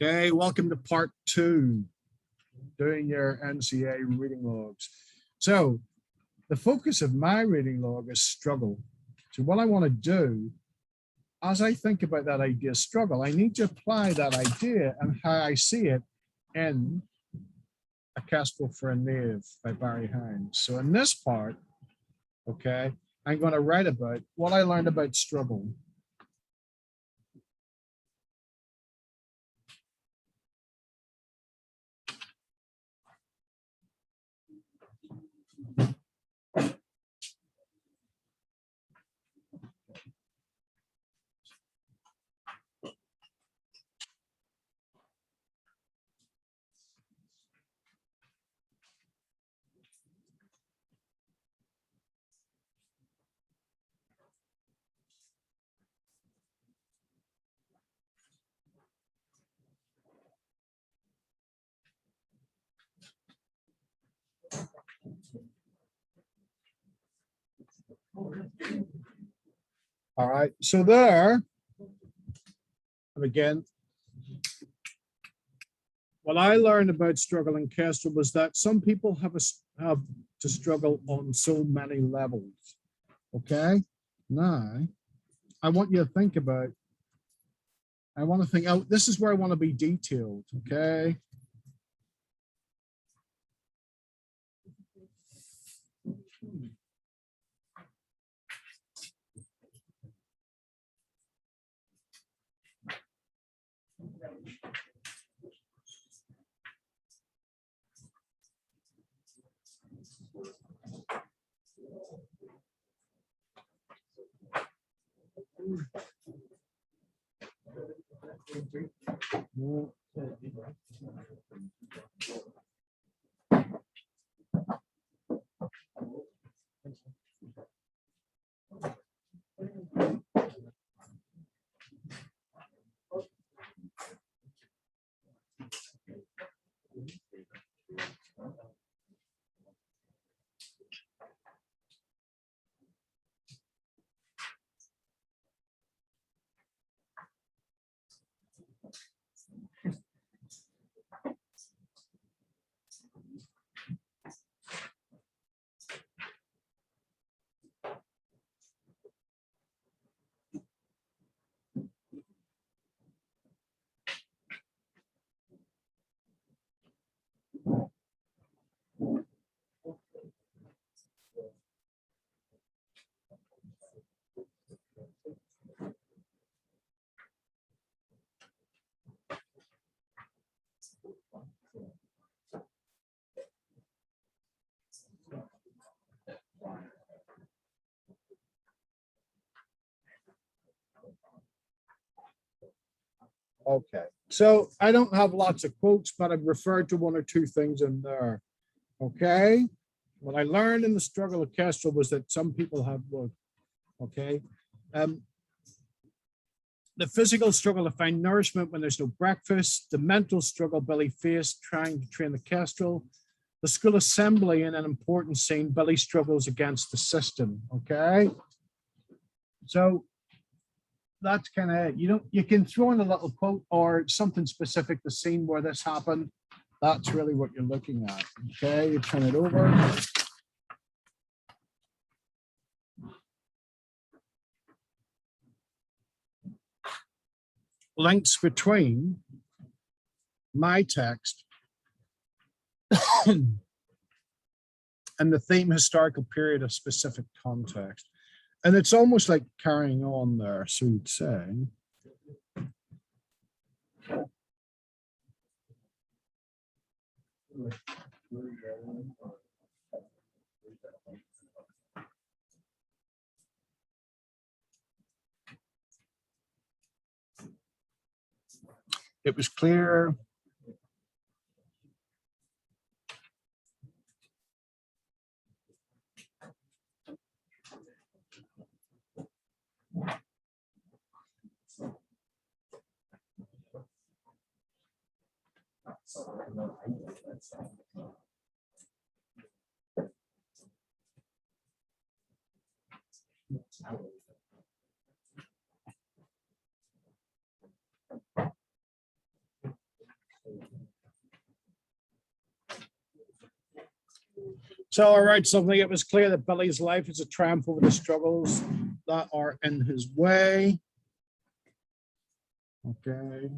Okay, welcome to part 2, doing your NCA reading logs. So the focus of my reading log is struggle. So what I want to do, as I think about that idea struggle, I need to apply that idea and how I see it in A Kestrel for a Knave by Barry Hines. So in this part, okay, I'm going to write about what I learned about struggle. All right, so there, and again, what I learned about struggle in Kestrel was that some people have to struggle on so many levels. Okay, now I want you to think about, I want to think, oh, this is where I want to be detailed. Okay. Okay, so I don't have lots of quotes, but I've referred to one or two things in there. Okay, what I learned in the struggle of Kestrel was that some people have both. Okay, the physical struggle to find nourishment when there's no breakfast, the mental struggle Billy faced trying to train the Kestrel, the school assembly in an important scene, Billy struggles against the system. Okay, so that's kind of it. You can throw in a little quote or something specific, the scene where this happened. That's really what you're looking at. Okay, you turn it over. Links between my text and the theme historical period of specific context. And it's almost like carrying on there, so you'd say. It was clear. So I write something. It was clear that Billy's life is a triumph over the struggles that are in his way. Okay.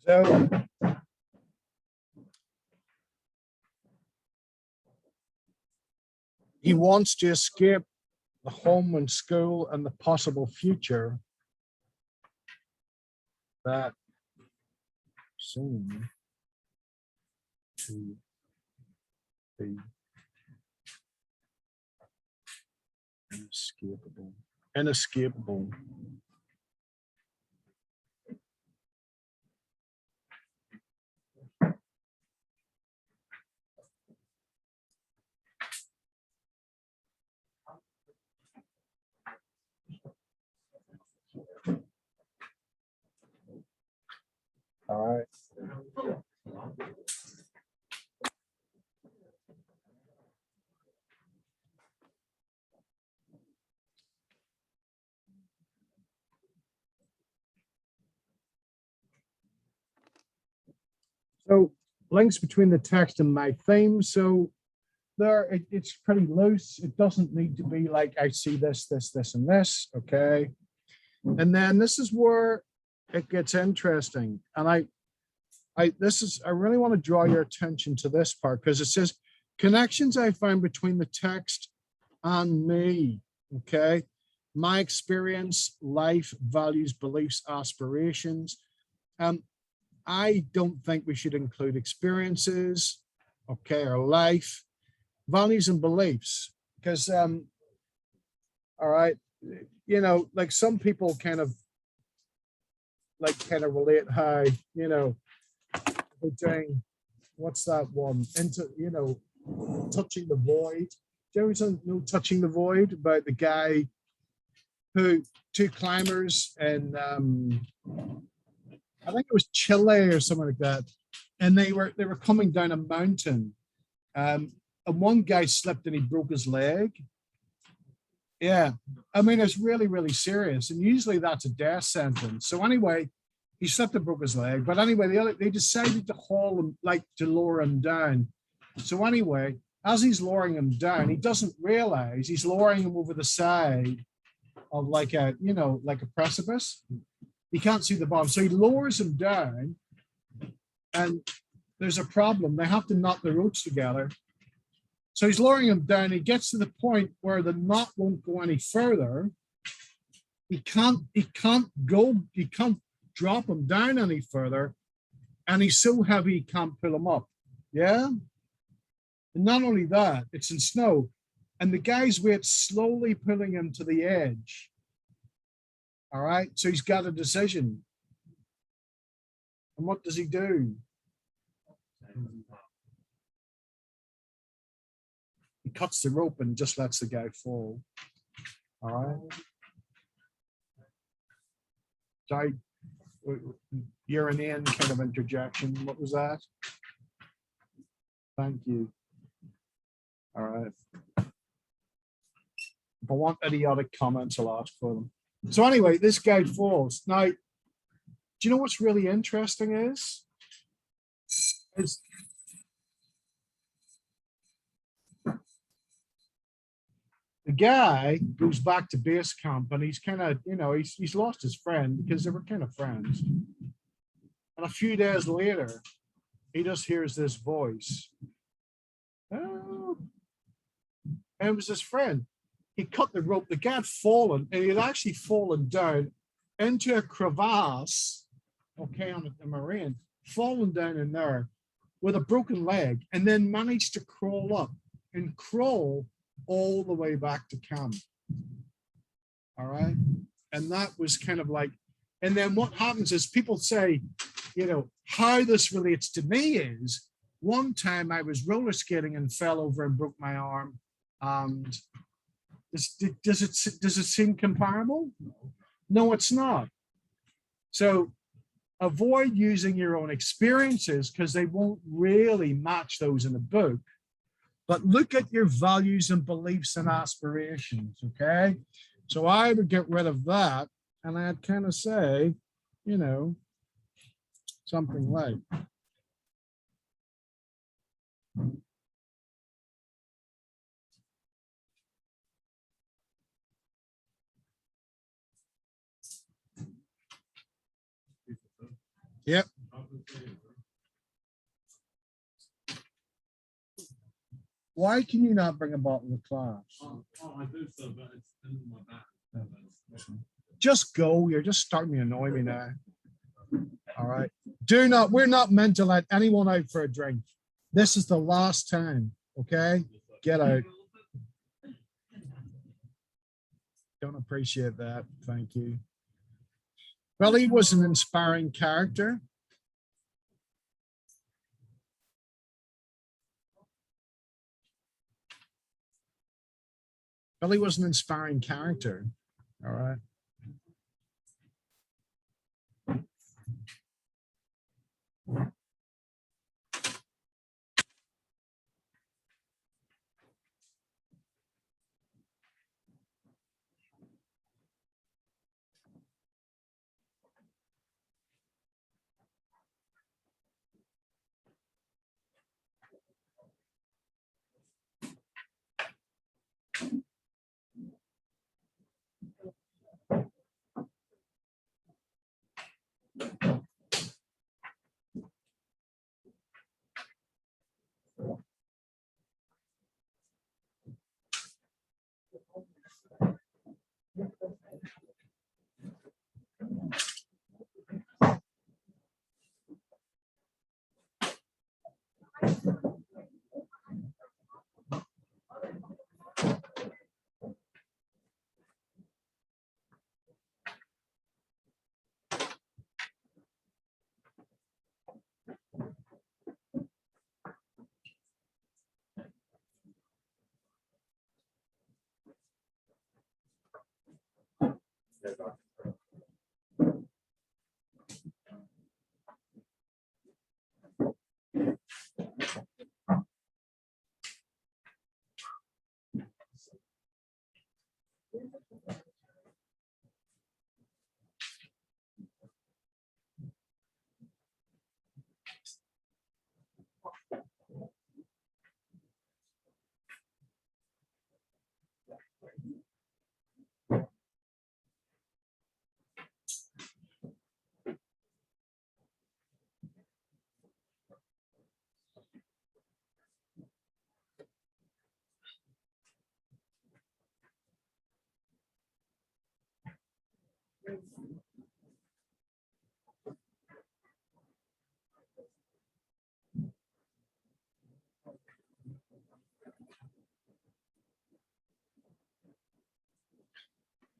So he wants to escape the home and school and the possible future that soon to be inescapable. Inescapable. All right. So links between the text and my theme. So there, it's pretty loose. It doesn't need to be like, I see this, this, this, and this. Okay. And then this is where it gets interesting. And I really want to draw your attention to this part because it says connections I find between the text and me. Okay. My experience, life, values, beliefs, aspirations. I don't think we should include experiences, okay, or life, values and beliefs, because, all right, you know, like some people kind of relate how, you know, they're doing, what's that one, into, you know, touching the void. Do you ever know Touching the Void, about the guy who, two climbers and I think it was Chile or something like that, and they were coming down a mountain, and one guy slipped and he broke his leg. Yeah, I mean it's really, really serious, and usually that's a death sentence. So anyway, he slipped and broke his leg, but anyway, they decided to haul him, like to lower him down. So anyway, as he's lowering him down, he doesn't realize he's lowering him over the side of like a, you know, like a precipice. He can't see the bottom. So he lowers him down, and there's a problem. They have to knot the ropes together. So he's lowering him down. He gets to the point where the knot won't go any further. He can't drop him down any further. And he's so heavy, he can't pull him up. Yeah. And not only that, it's in snow. And the guy's weight slowly pulling him to the edge. All right, so he's got a decision. And what does he do? He cuts the rope and just lets the guy fall. All right. Sorry, you're an in kind of interjection. What was that? Thank you. All right. If I want idiotic comments, I'll ask for them. So anyway, this guy falls. Now, do you know what's really interesting is the guy goes back to base camp, and he's kind of, you know, he's lost his friend because they were kind of friends. And a few days later, he just hears this voice. Oh. And it was his friend. He cut the rope. The guy had fallen, and he had actually fallen down into a crevasse, okay, on the moraine, fallen down in there with a broken leg, and then managed to crawl up and crawl all the way back to camp. All right. And that was kind of like, and then what happens is people say, you know, how this relates to me is One time I was roller skating and fell over and broke my arm. And does it seem comparable? No, it's not. So avoid using your own experiences because they won't really match those in the book. But look at your values and beliefs and aspirations, okay? So I would get rid of that and I'd kind of say, you know, something like, yep. Why can you not bring a bottle of class? Oh, I do so, but it's in my back. Just go. You're just starting to annoy me now. All right. Do not, we're not meant to let anyone out for a drink. This is the last time. Okay. Get out. Don't appreciate that. Thank you. Billy was an inspiring character. Billy was an inspiring character. All right.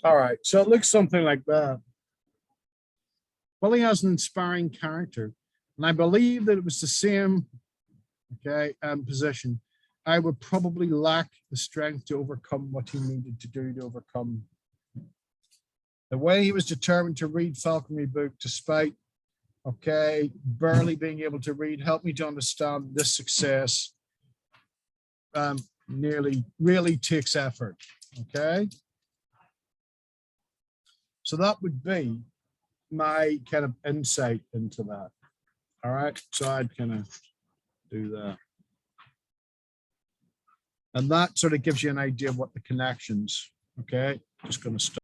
All right. So it looks something like that. Billy has an inspiring character. And I believe that it was the same, okay, position. I would probably lack the strength to overcome what he needed to do to overcome. The way he was determined to read falconry book despite, okay, barely being able to read, helped me to understand this success really takes effort, okay? So that would be my kind of insight into that. All right, so I'd kind of do that. And that sort of gives you an idea of what the connections, okay? Just going to stop.